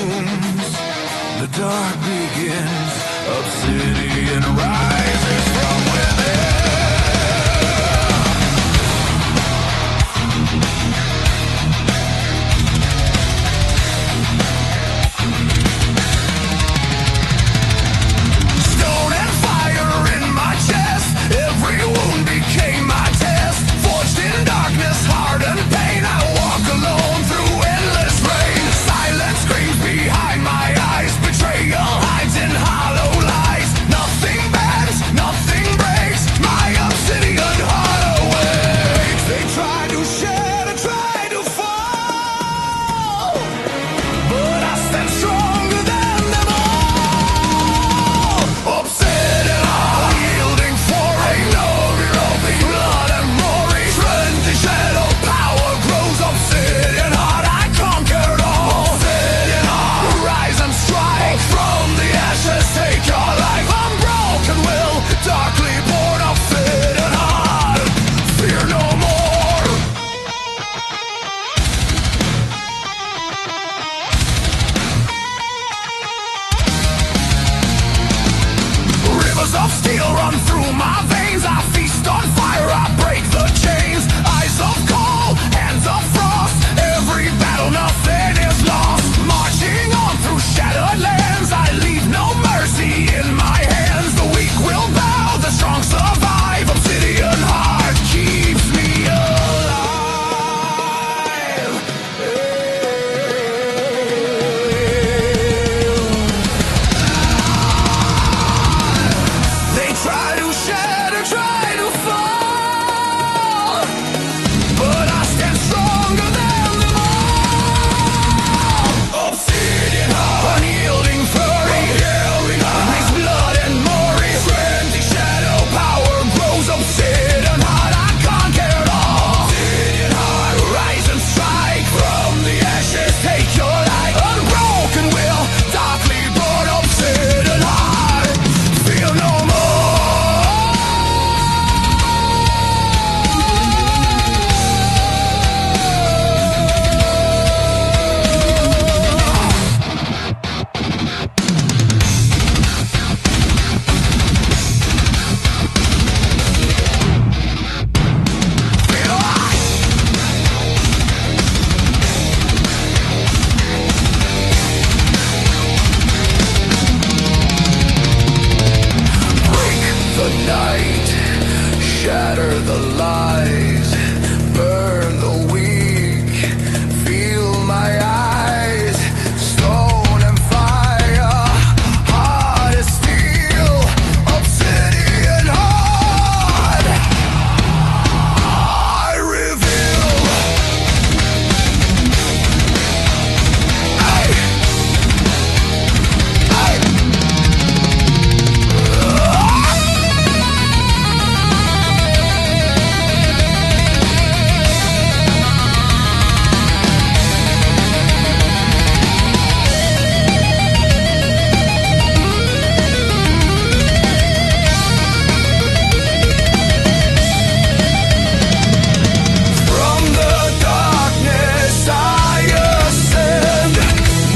wounds. The dark begins, obsidian rises from within. Stone and fire in my chest, every wound became my test. Forged in darkness, hard and pain, I walk alone through endless rain. Silence screams behind my eyes, betrayal hides in hollow lies. Nothing bends, nothing breaks, my obsidian heart awakes. They try to shatter, try to fall, but I stand stronger than them all. Obsidian heart, yielding for a no revolving blood and roaring. Trendy shadow power grows. Obsidian heart, I conquered all. Obsidian heart, rise and strike from the ashes, take your life. Unbroken will, darkly born. Obsidian heart, fear no more. Rivers of steel run through my veins. I feast on fire, I break the chains. Eyes of coal, hands of frost. Every battle, nothing is lost. Marching on through shattered lands, I leave no mercy in my hands. The weak will bow, the strong survive. Obsidian heart keeps me alive. They try to shatter, try to fall, but I stand stronger than them all. Obsidian heart, unyielding fury, makes blood and glory. Frenzy shadow power grows. Obsidian heart, I conquered all. Obsidian heart, rise and strike from the ashes, take your life. Unbroken will, darkly born. Obsidian heart, feel no night, shatter the lies, burn the weak, feel my eyes, stone and fire, hard as steel, obsidian heart, I reveal. From the darkness I ascend.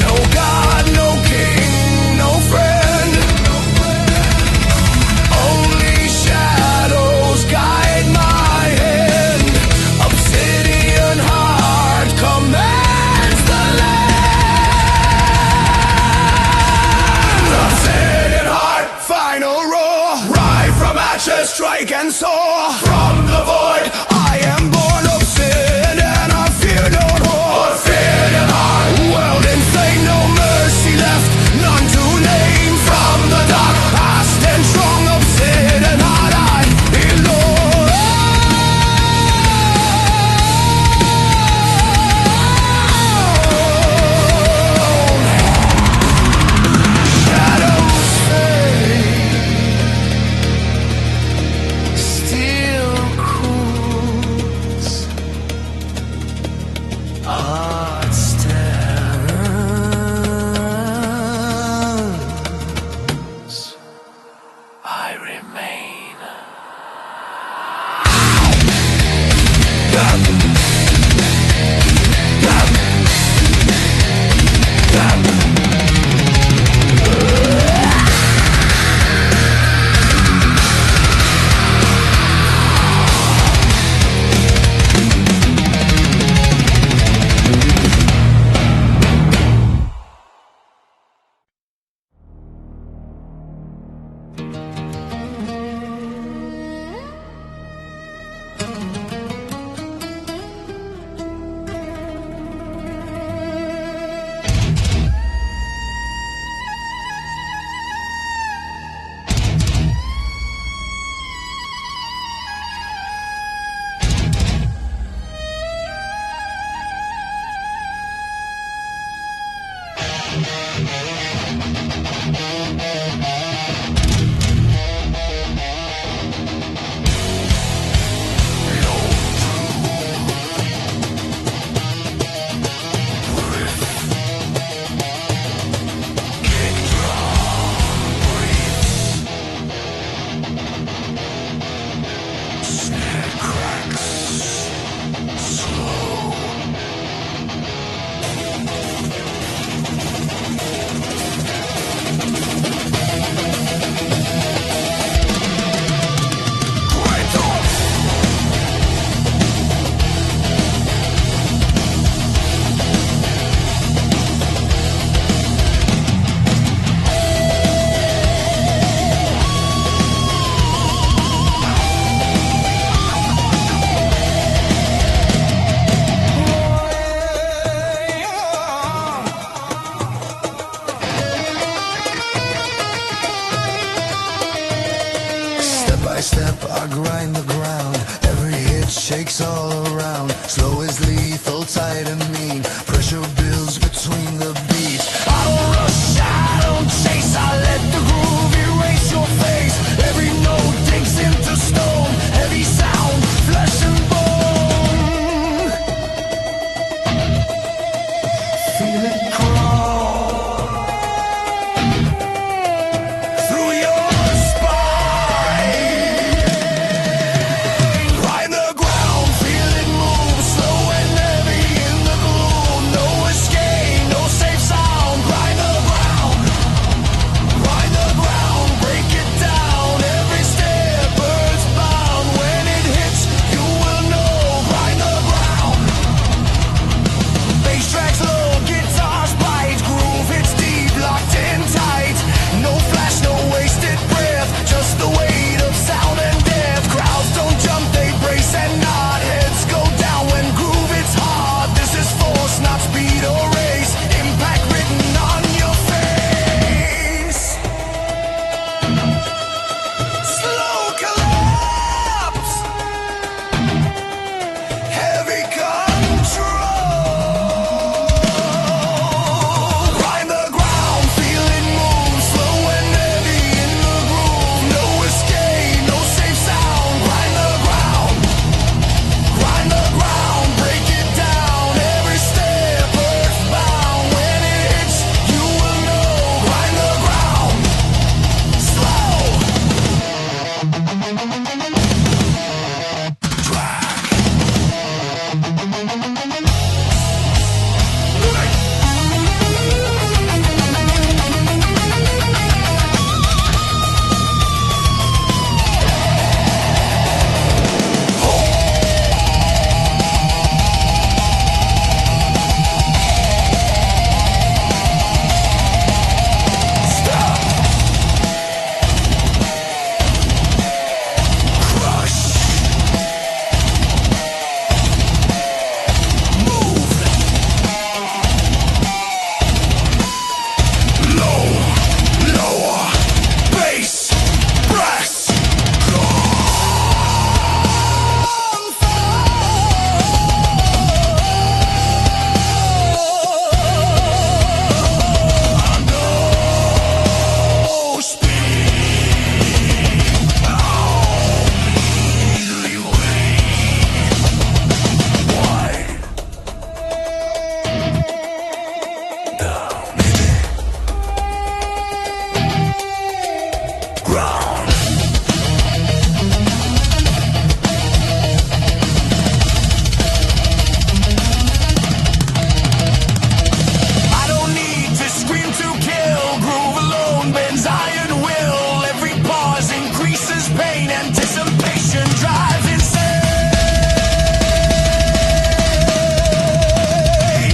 No God, no king, no friend. Only shadows guide my hand. Obsidian heart commands the land. Obsidian heart, final roar. Ride from ashes, strike and soar. From the void, I am born. Obsidian, I fear no more. Obsidian heart, world inflamed, no mercy left, none to name. From the dark, I stand strong. Obsidian heart, I belong. Shadows fade, still step, I grind the ground. Every hit shakes all around. Slow is lethal, tight and mean. Pressure builds between the beats. I don't rush, I don't chase. I let the groove erase your face. Every note digs into stone. Heavy sound, flesh and bone. Feel it crawl through your spine. Grind the ground, feel it move. Slow and heavy in the gloom. No escape, no safe sound. Grind the ground, break it down. Every step earthbound. When it hits, you will know. Grind the ground. Bass tracks low, guitars bite. Groove hits deep, locked in tight. No flash, no wasted breath. Just the weight of sound and death. Crowds don't jump, they brace and nod. Heads go down when groove hits hard. This is force, not speed or race. Impact written on your face. Slow collapse. Heavy control. Grind the ground, feel it move. Slow and heavy in the groove. No escape, no safe sound. Grind the ground, break it down. Every step earthbound. When it hits, you will know. Grind the ground, slow. Crush. Move. Low, lower. Bass, brass. No speed. Easily wide. Down in it. Ground. I don't need to scream to kill. Groove alone bends iron will. Every pause increases pain. Anticipation drives insane.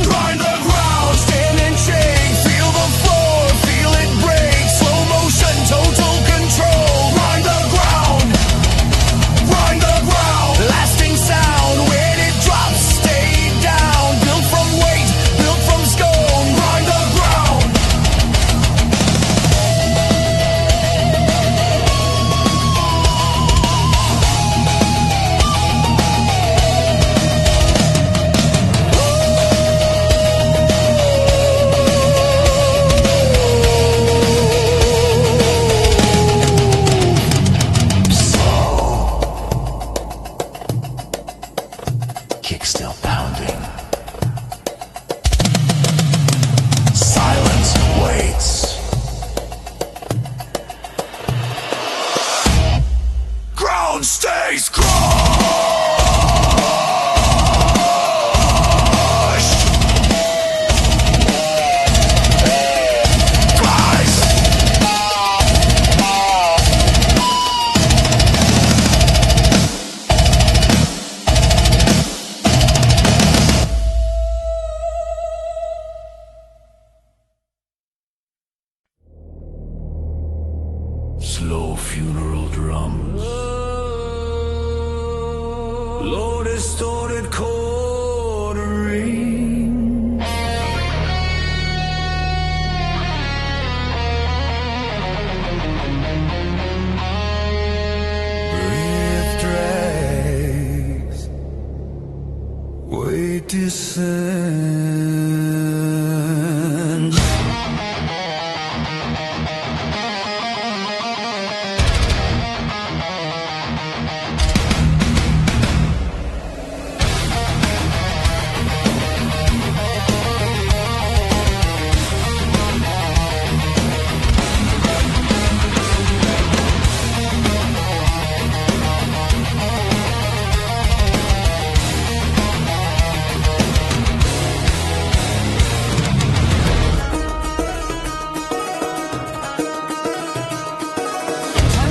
Grind the ground, stand and shake. Feel the floor, feel it break. Slow motion, total control. Grind the ground, lasting sound. When it drops, stay down. Built from weight, built from stone. Grind the ground. Kick still pounding. Silence waits. Ground stays crushed. Guys. Slow funeral drums. Low distorted quartering. descends.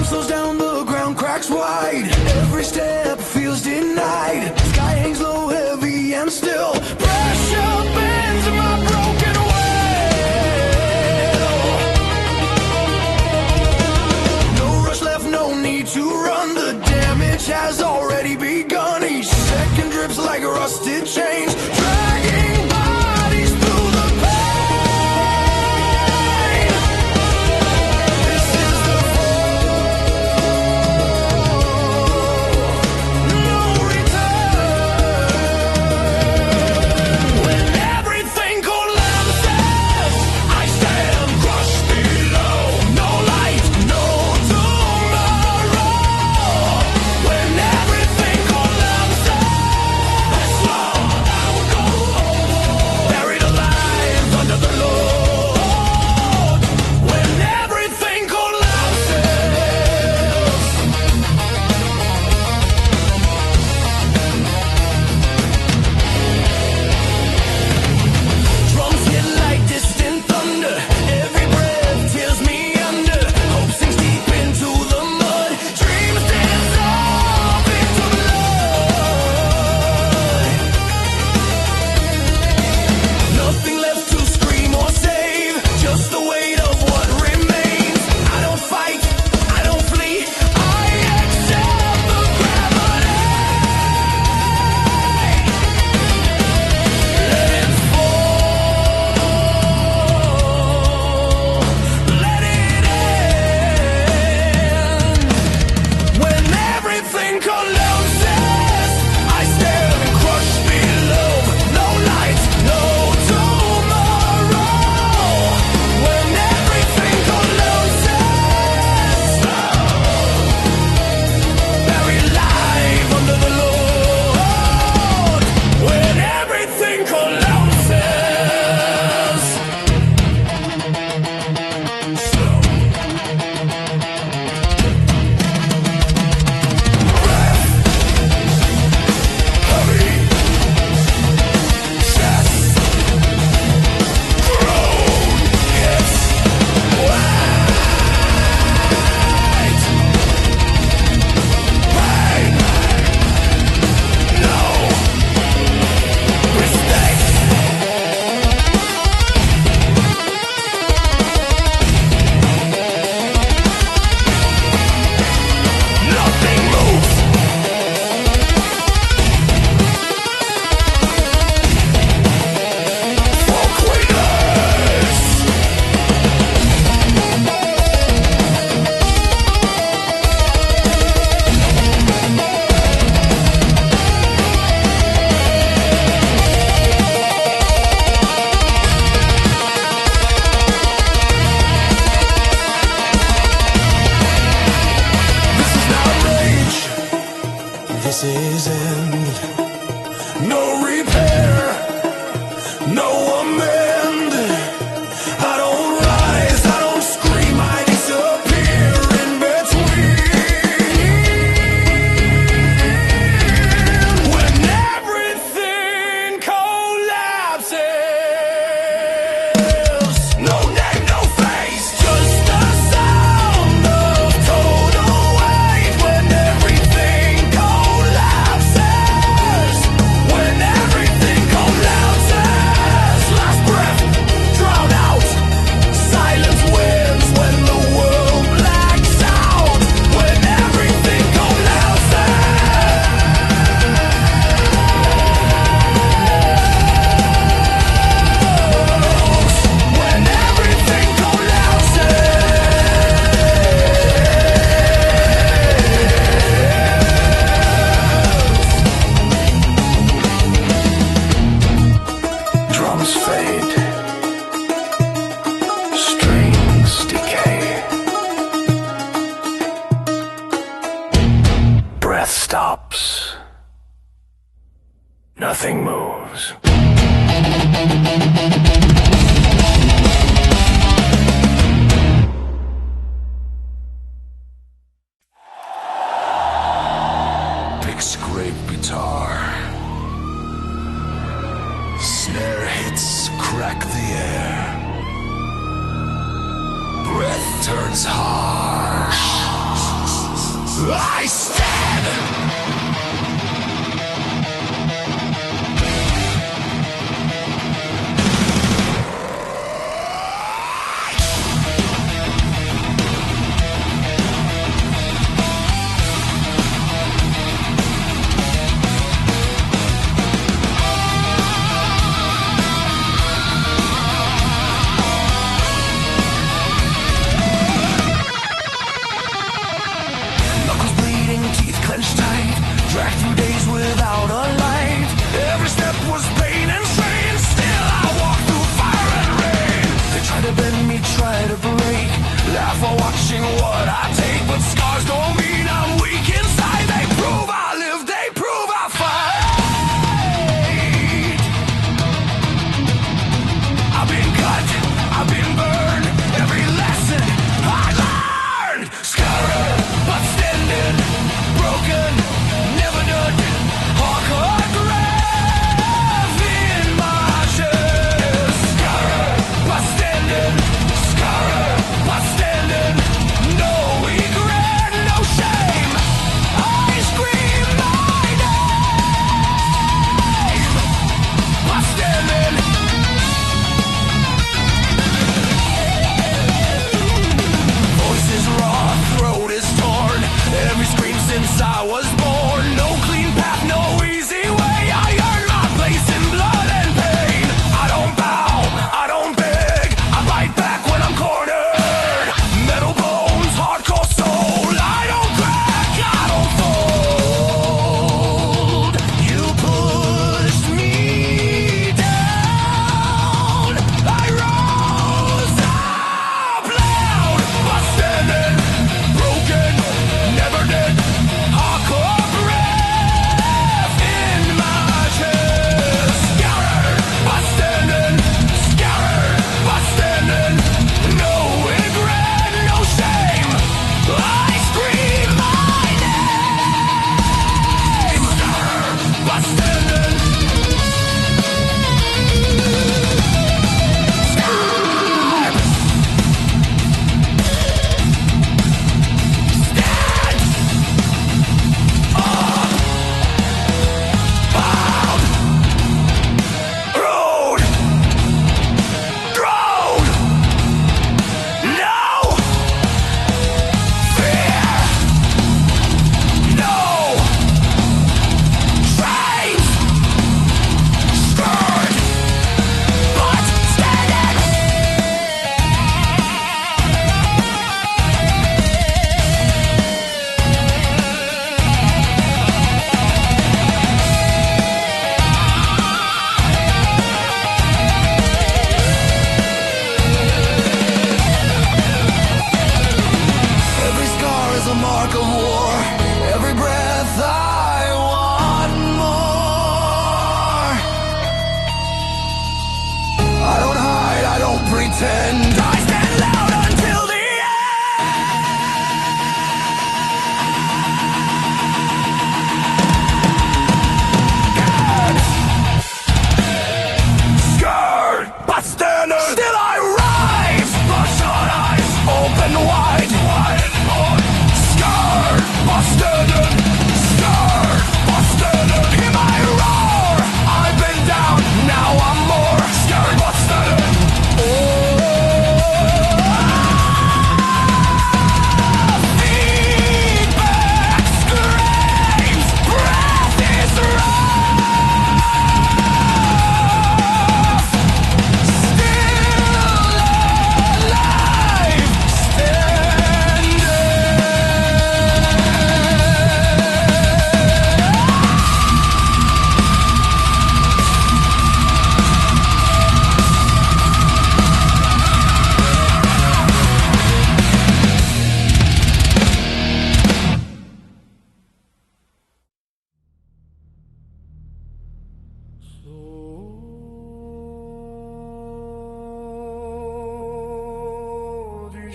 Slows down, the ground cracks wide. Every step feels denied. Sky hangs low, heavy and still. Pressure bends in my broken will. No rush left, no need to run. The damage has already begun. Each second drips like rusted chains, dragging bodies through the pain. This is the this is end. No repair, no amend. I don't rise, I don't scream, I disappear in between. When everything collapses, no name, no face, just the sound of total weight. When everything collapses. nothing moves. Pick scrape guitar. Snare hits crack the air. Breath turns harsh. I stand! Teeth clenched tight.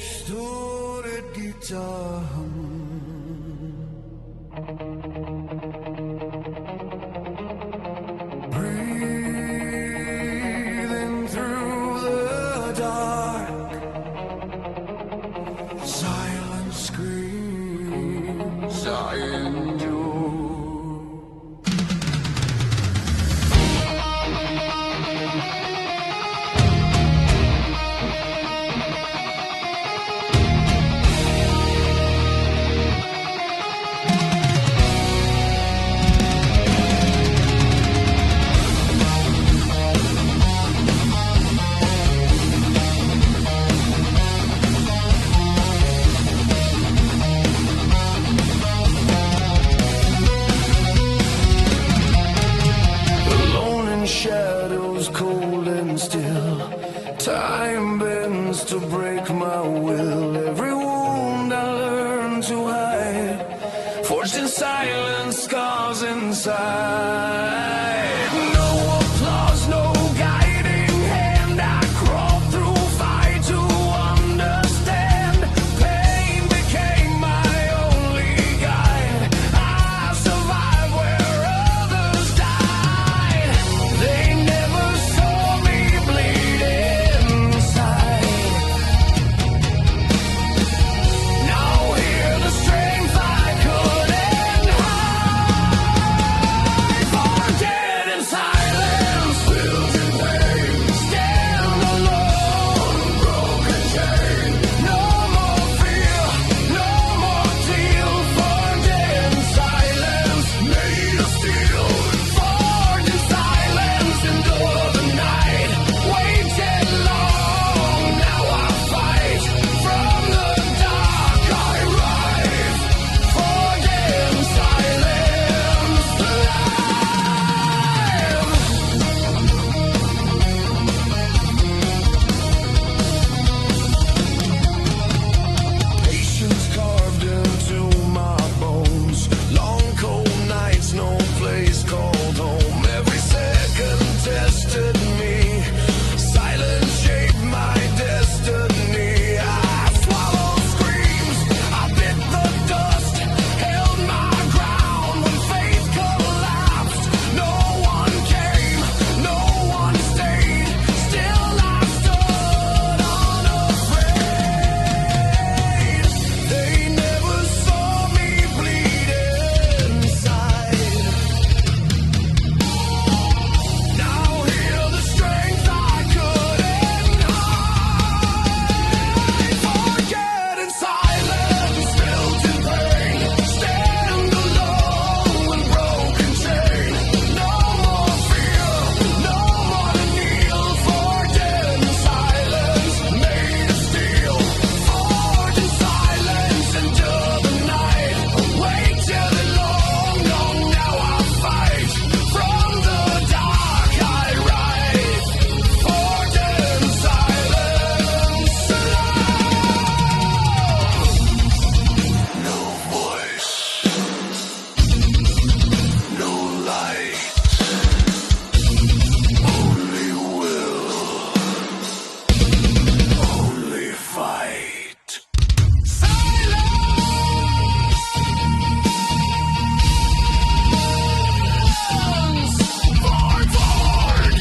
distorted guitar hum. Breathing through the dark, silent screams I endure. Shadows cold and still, time bends to break my will. Every wound I learn to hide, forged in silence, scars inside. No applause, no guiding hand. I crawl through fire to understand. Pain became my only guide. I survived where others died. They never saw me bleed inside. Now hear the strength I couldn't hide. Forget in silence, filled in pain. Stand alone, broken chain. No more fear, no more deal. Forget in silence, made of steel. Forged in silence, endure the night. Waited long, now I fight. From the dark I rise. Forget in silence, alive. Patience carved into my bones. Long cold nights, no place called home. Every second tested me. Silence shaped my destiny. I swallowed screams, I bit the dust, held my ground when faith collapsed. No one came, no one stayed. Still I stood unafraid. They never saw me bleed inside. Now hear the strength I couldn't hide. Forget in silence, filled in pain. Stand alone with broken chain. No more fear, no more to kneel. Forget in silence, made of steel. Forged in silence, endure the night. Waited long, long, now I fight. From the dark I rise. Forget in silence, alive. No voice, no light, only will, only fight. Silence, forward.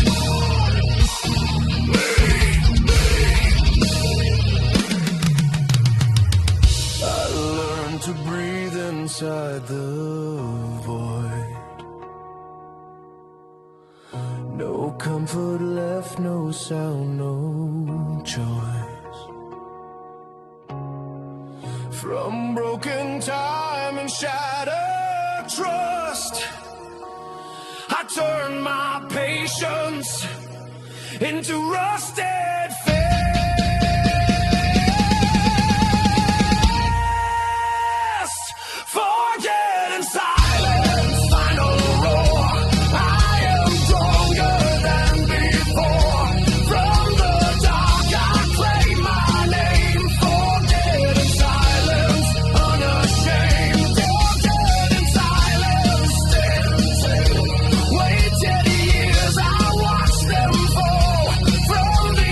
I learned to breathe inside the void. No comfort left, no sound, no choice. From broken time and shattered trust, I turned my patience into rusted faith. Forget in silence, final roar. I am stronger than before. From the dark I claim my name. Forget in silence, unashamed. Forget in silence, stand. Waited years, I watched them fall. From the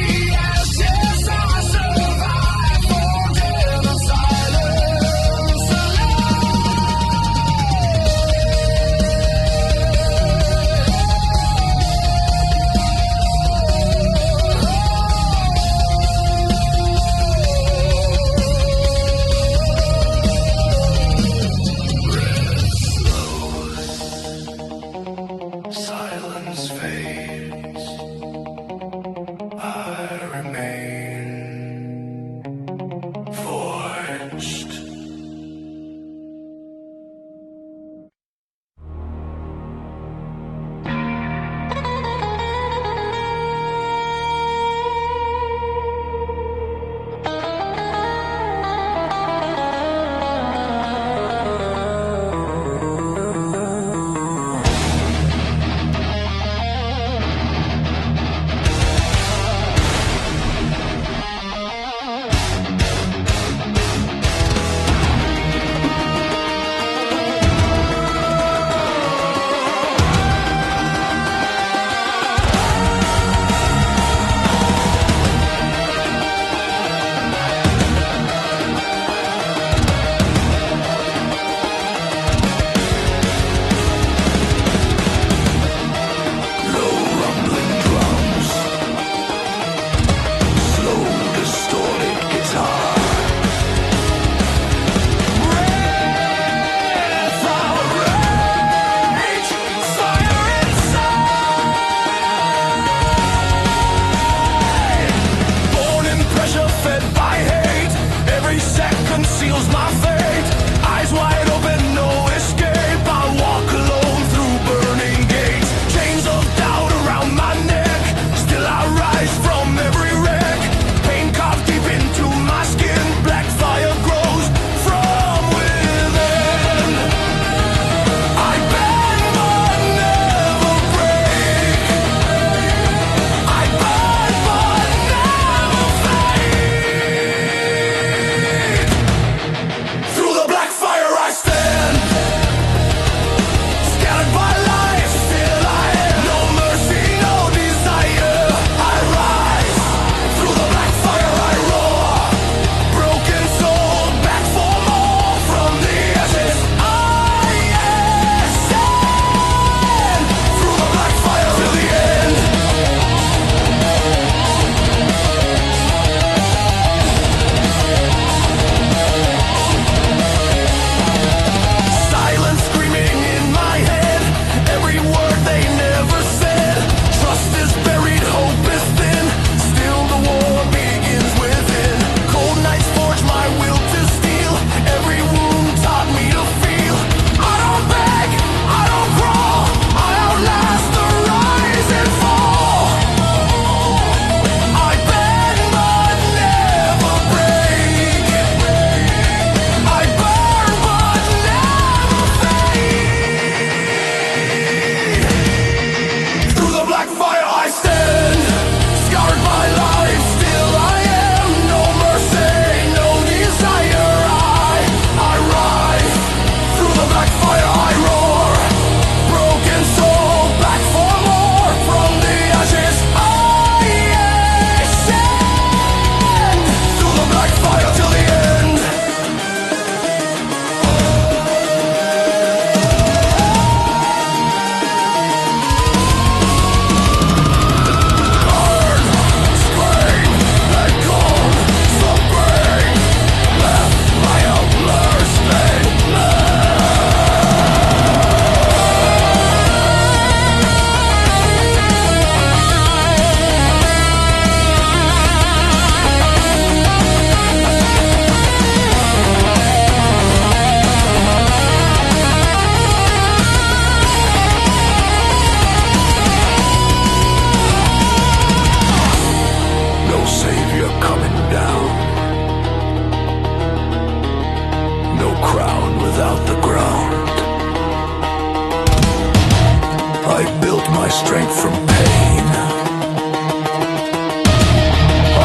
strength from pain.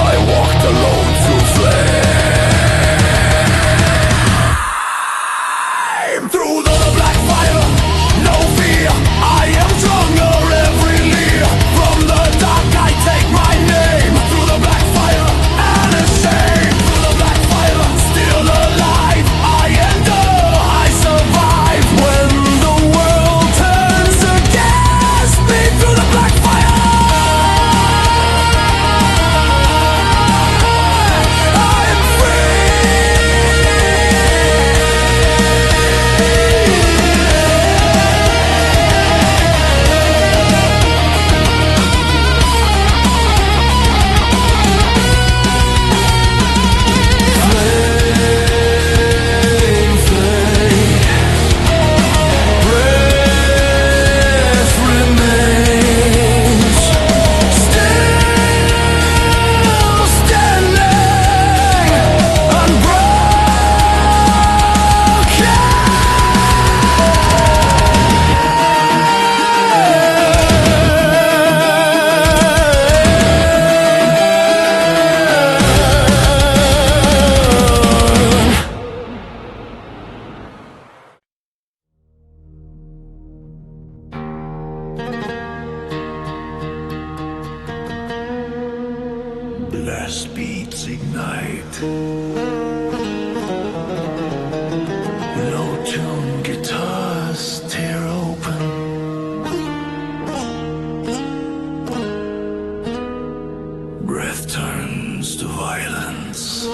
I walked alone through flame. Through the black fire, no fear. I am stronger every year. From the dark I take my name. Through the black fire, unashamed. Through the black fire, still alive. I endure, I survive. When the world turns against me, through the black fire, I'm blast beats ignite. Low tune guitars tear open. Breath turns to violence.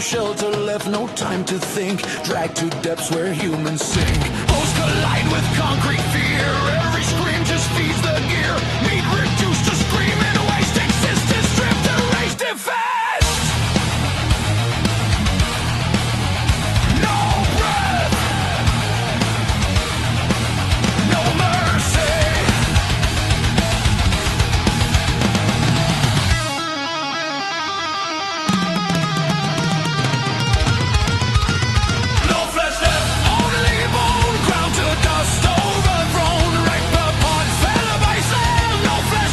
Shelter left, no time to think. Dragged to depths where humans sink. Hosts collide with concrete fear. Every scream just feeds the gear. Meat reduced to screaming waste. Existence stripped, erased, defaced. No breath, no mercy. Dust overthrown, wrecked apart, fell by slam. No flesh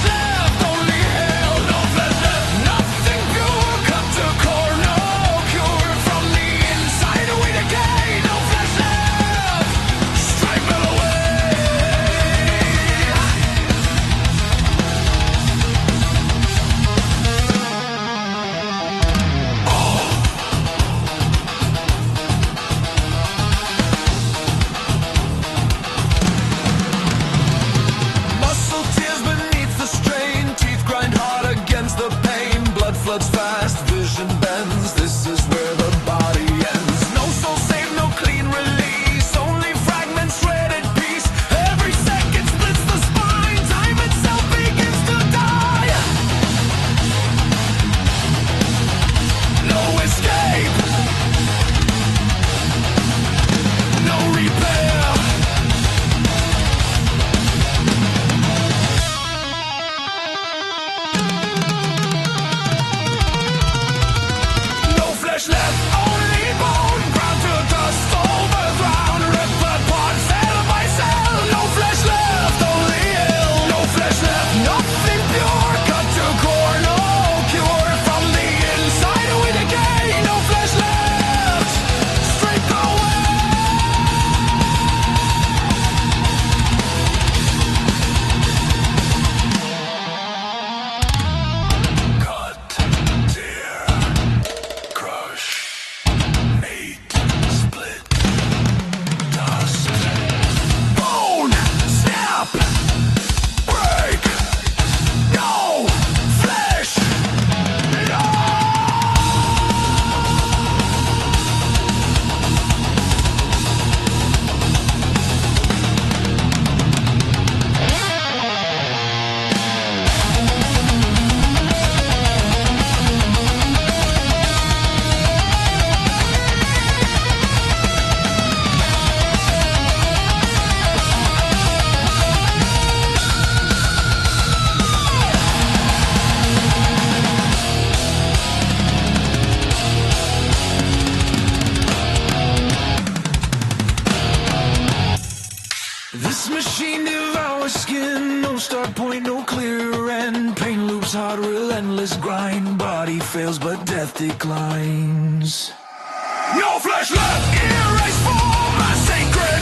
This machine devours skin, no start point, no clear end. Pain loops hard, relentless grind. Body fails, but death declines. No flesh left, erase form, my sacred.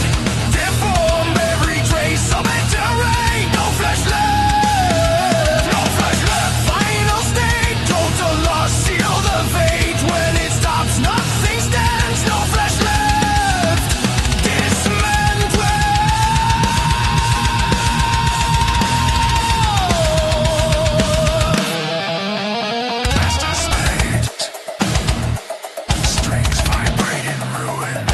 Deform every trace of entering. No flesh left, no flesh left. Final state, total loss, seal the fate. When it stops, nothing stands. No flesh left, dismantle. Master state, strings vibrate in ruin.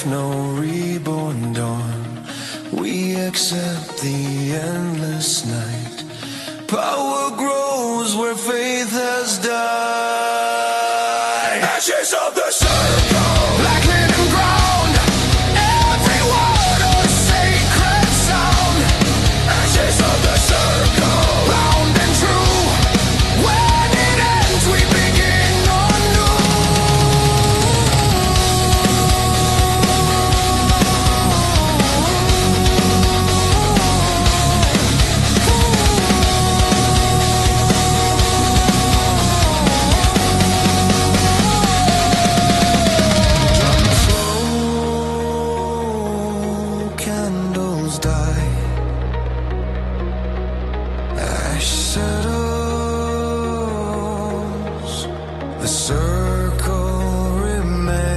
no reborn dawn. We accept the endless night. Power grows where faith has died. Ashes of the circle, black linen ground. Every word a sacred sound. Ashes of the circle, round and true. When it ends, we begin anew. Candles die, ash settles, the circle remains.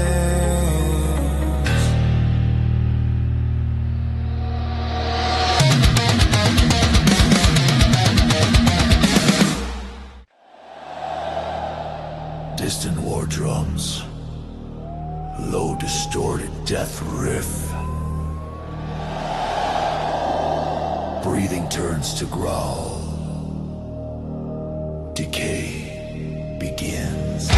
Distant war drums, low distorted death riff. Breathing turns to growl. Decay begins.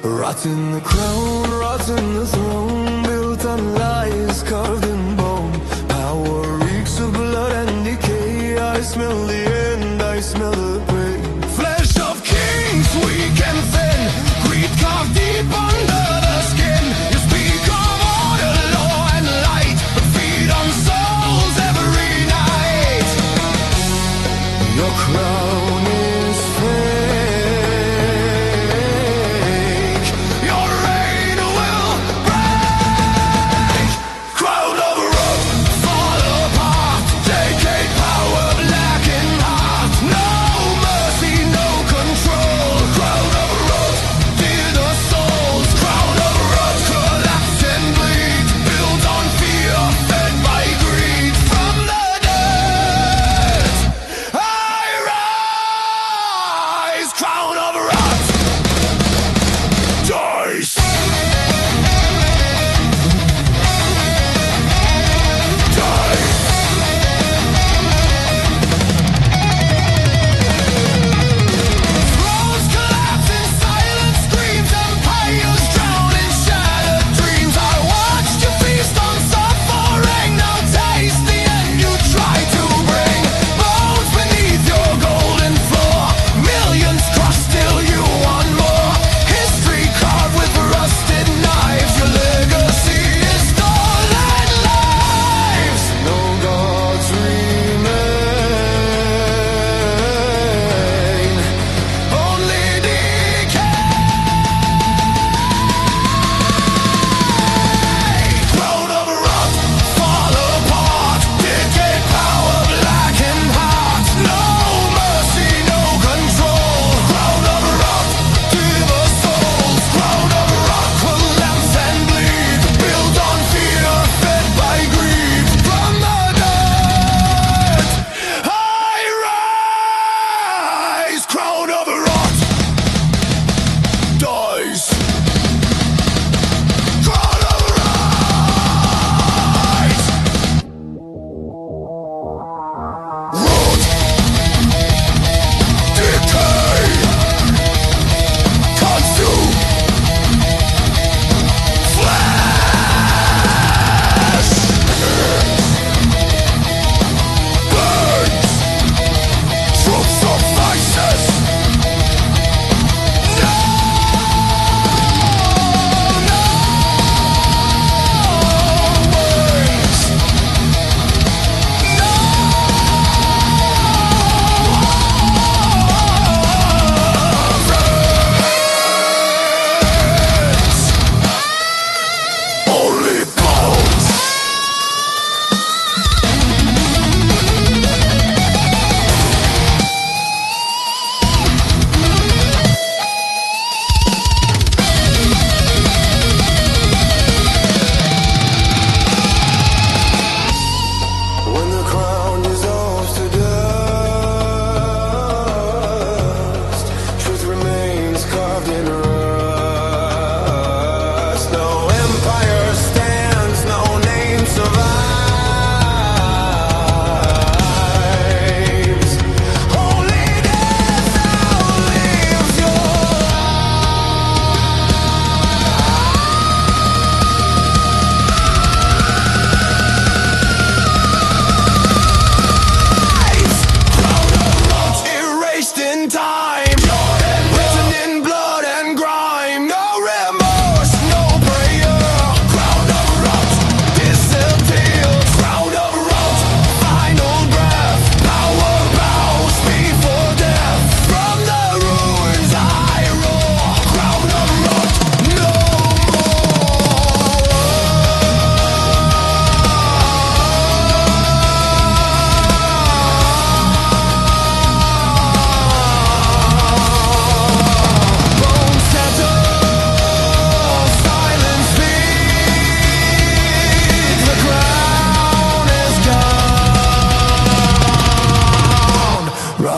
Rotten the crown, rotten the throne, built on lies, carved in bone. Power reeks of blood and decay. I smell the end, I smell the pain. Flesh of kings, weak and thin, greed carved deep under the skin. You speak of order, law and light, but feed on souls every night. Your crown is fake. Your reign will break.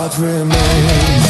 what remains.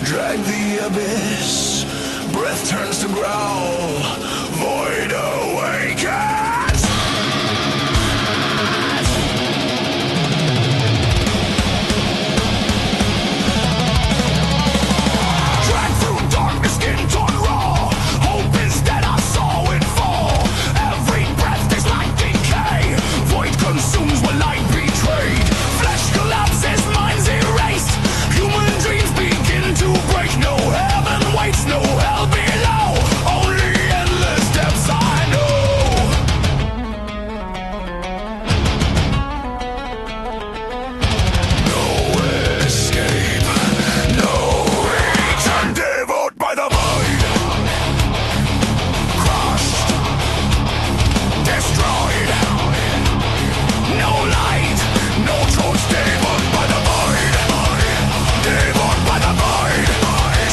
Drag the abyss, breath turns to growl, void awakens. Drag through darkness, skin torn raw, hope is dead, I saw it fall. Every breath is like decay, void consumes what light betrayed. Flesh collapses, minds erased, human dreams begin to break. No heaven waits, no hell below, only endless depths I know. No escape, no return, devoured by the void. Crushed, destroyed, no light, no choice, devoured by the void. Devoured by the void.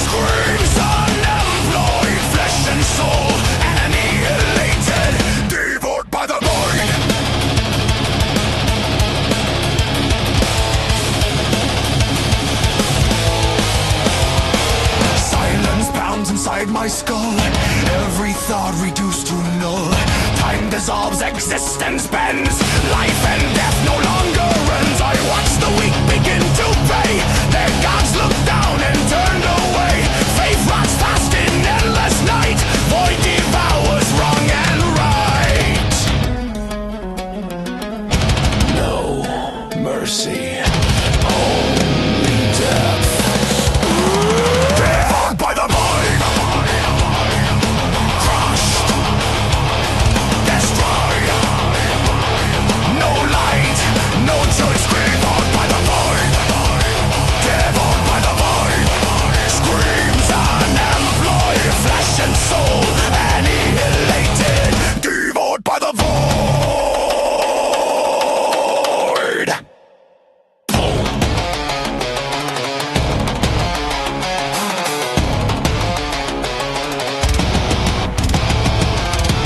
Screams unemployed, flesh and soul annihilated, devoured by the void. Silence pounds inside my skull, every thought reduced to null. Time dissolves, existence bends, life and death no longer ends. I watch the weak begin to pay, their gods look down and turned away. Faith rots fast in endless night, void devours wrong and right. No mercy, only death. Devoured by the void, crushed, destroyed, no light, no choice, devoured by the void. Devoured by the void, screams unemployed, flesh and soul annihilated, devoured by the void.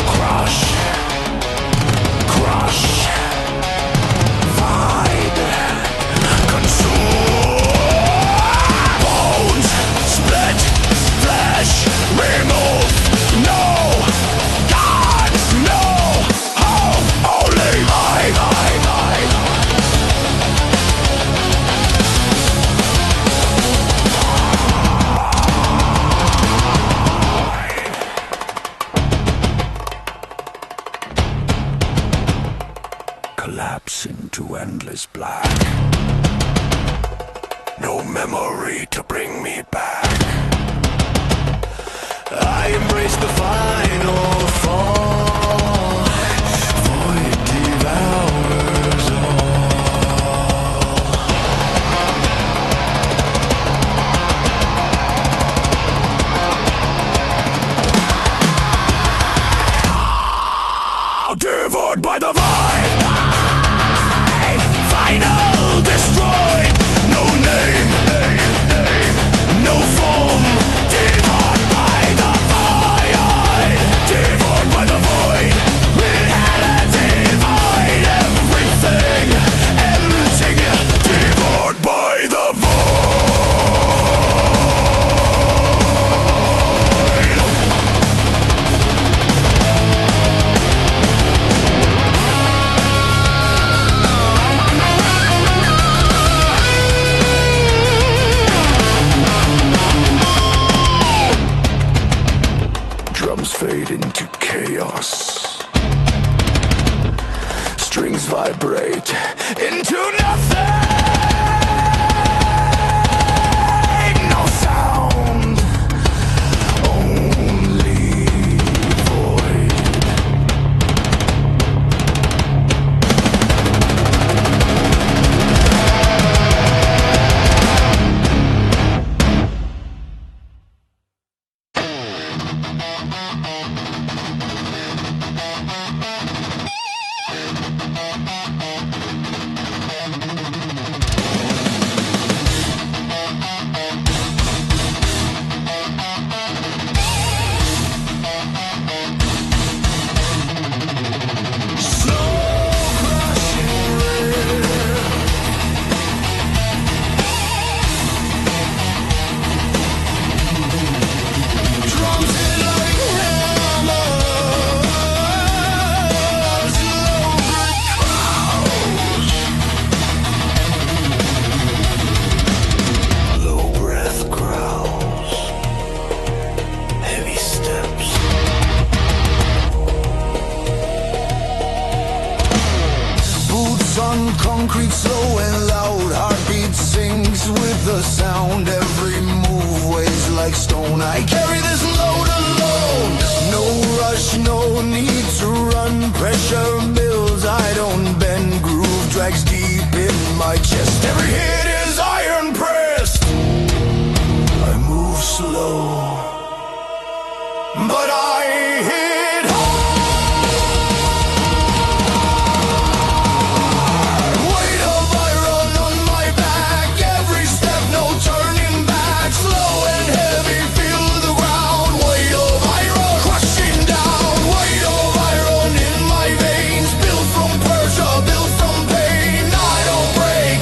Crush, crush, void, consume. Bones split, flesh remove. No God, no hope, only I. Collapse into endless black. No memory to bring me back. I embrace the final fall. Void devours all. Devoured by the void. Final destroyed. No name, no form. lungs vibrate into nothing. No sound, only void. On concrete, slow and loud, heartbeat sings with the sound. Every move weighs like stone. I carry this load alone. No rush, no need to run. Pressure builds, I don't bend. Groove drags deep in my chest. Every hit is iron pressed. I move slow, but I hit hard. Built from pressure, built from pain. I don't break.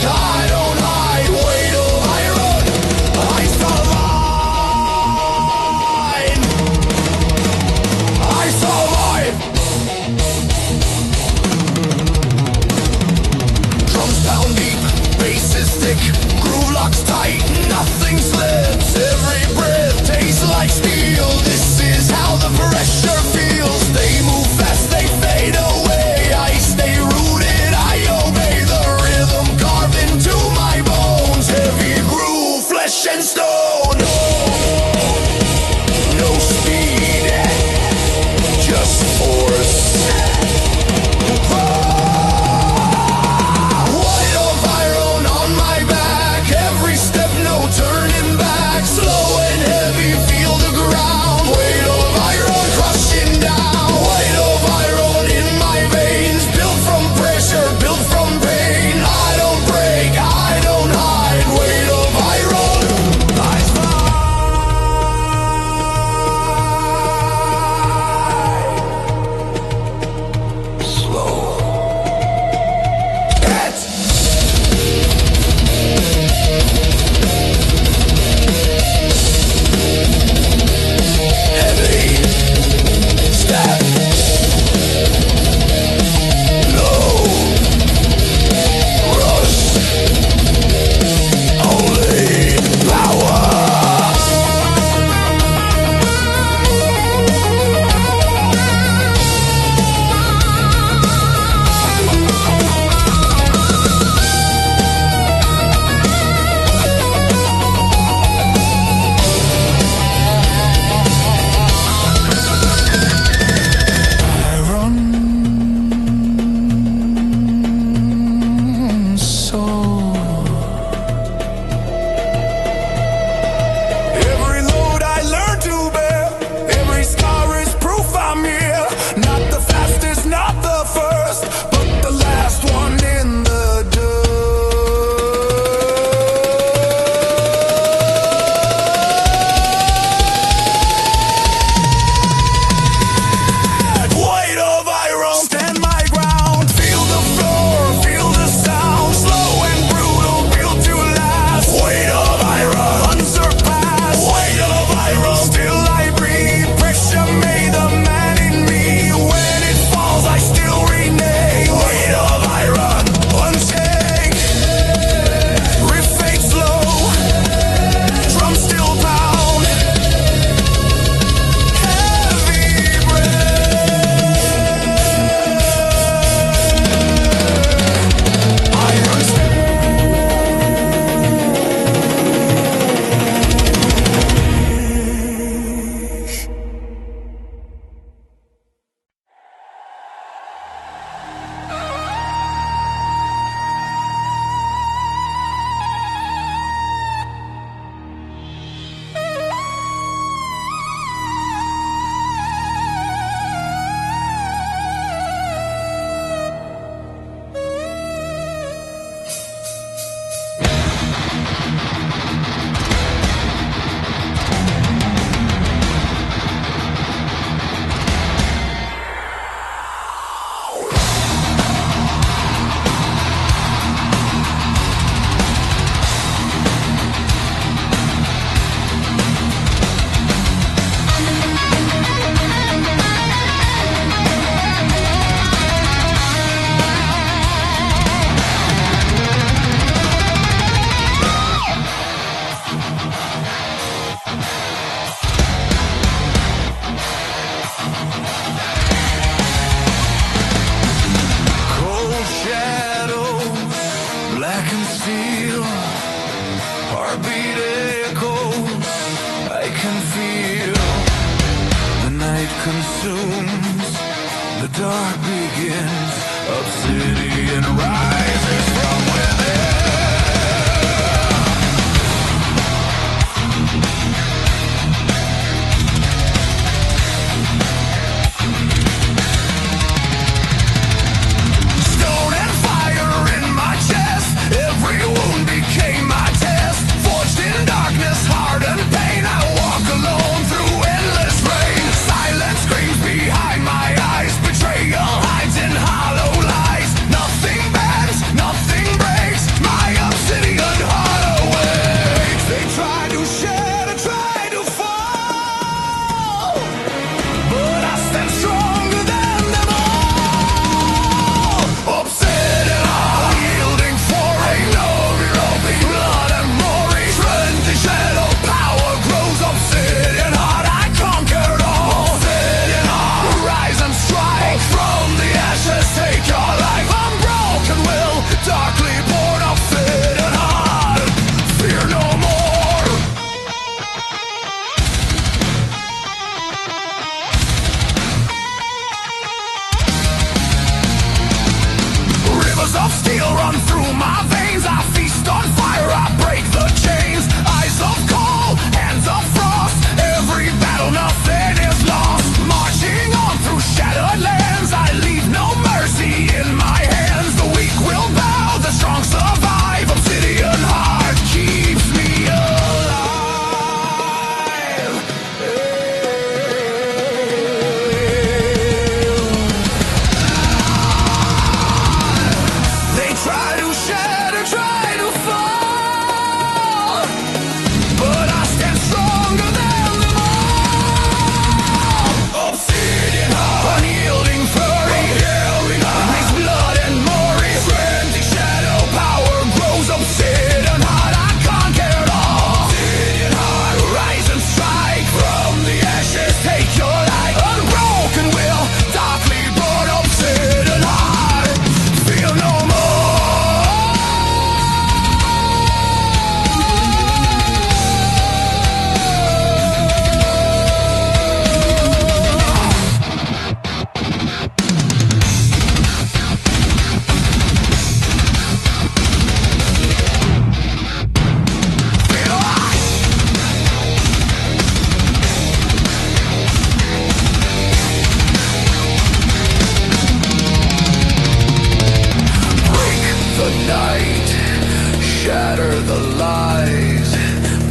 shatter the lies,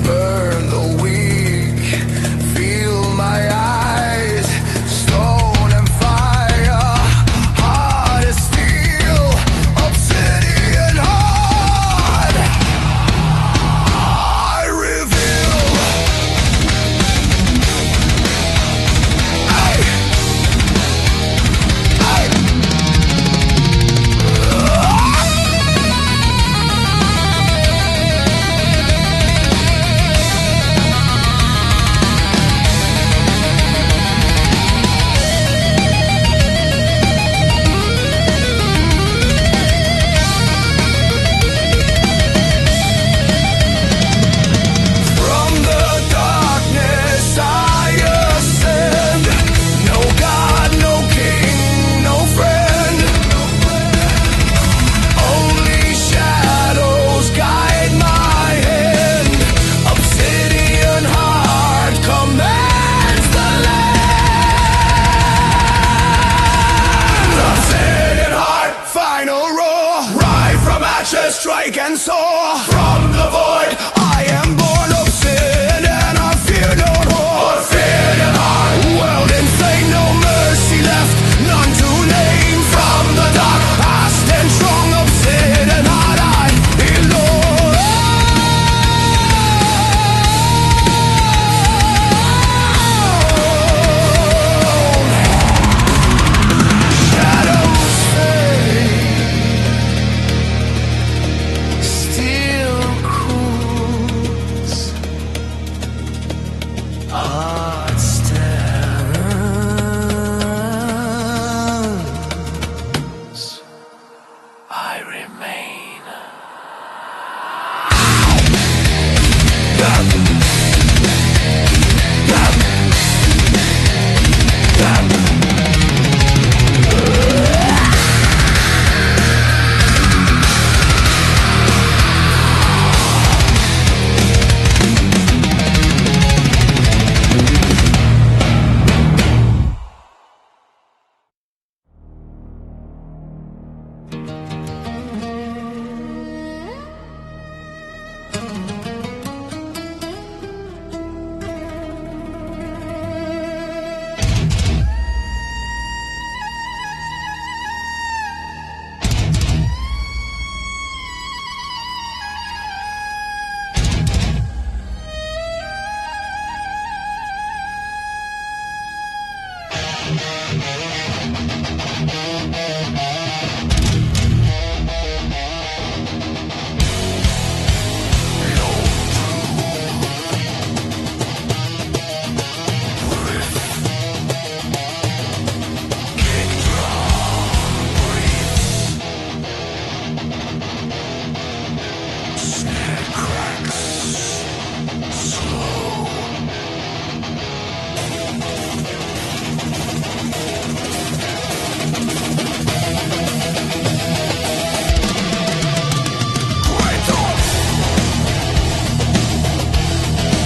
burn the weak, feel my eyes, stone and fire, hard as steel, obsidian heart. I reveal. Strike and soar from the void. I am born of sin and I fear no more. Fear the heart, world insane, no mercy left, none to name. From the dark past and strong of sin and heart, I belong. Shadows fade. Still cools, heart stands. I remain.